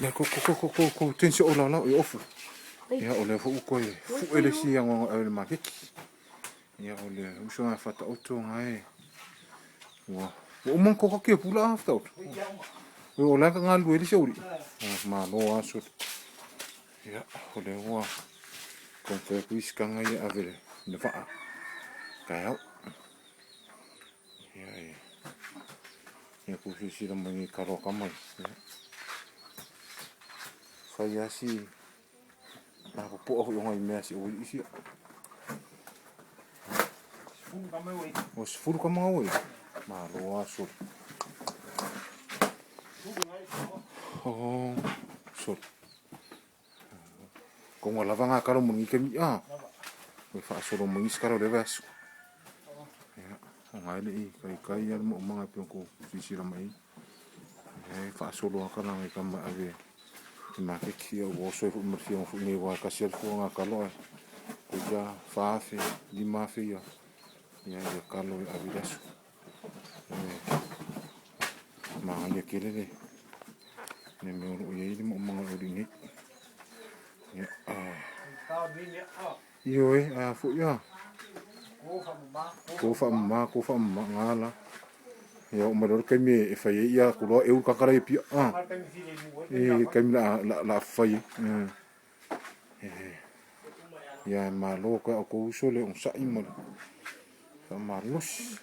Na ko tensi o la o ofu. Ya o le fu ko e fu ele si ngo e le makeki. Ya o le uso na fata auto ngai. Wa. O mon ko ke pula afta. O la ka ngalu ele se uri. Ma lo aso. Ya o le wa. Kon te kuis ka ngai avele. Le fa. Ka ya. Ya. Ya ku si la mai ka ro ka mai. Fa ya si. Na ko po o ngai me si o isi. O se furu ka mau e. Ma lo aso. Oh, so. Kung wala nga karo mo ngi kami we fa so mo ngi skaro le vas. Ya, ngai le kai ya mo mga pion ko sisira mai. Fa so lo ka ngai ka ma ave. Ma ke ki o so fu mo fu ni wa ka sel fu nga ka lo. Ko ja fa fe di ma fe ya. Ya ka lo ave das. Ma ya kele le. Ne me o ye mo mga o dingi. Ya. Yo fu ya. Ko fa ma ngala. Ya o mador ke me fa ya ko lo e u ka kara e pi ke me la fa ya ma lo ko so le un sa i mo fa ma los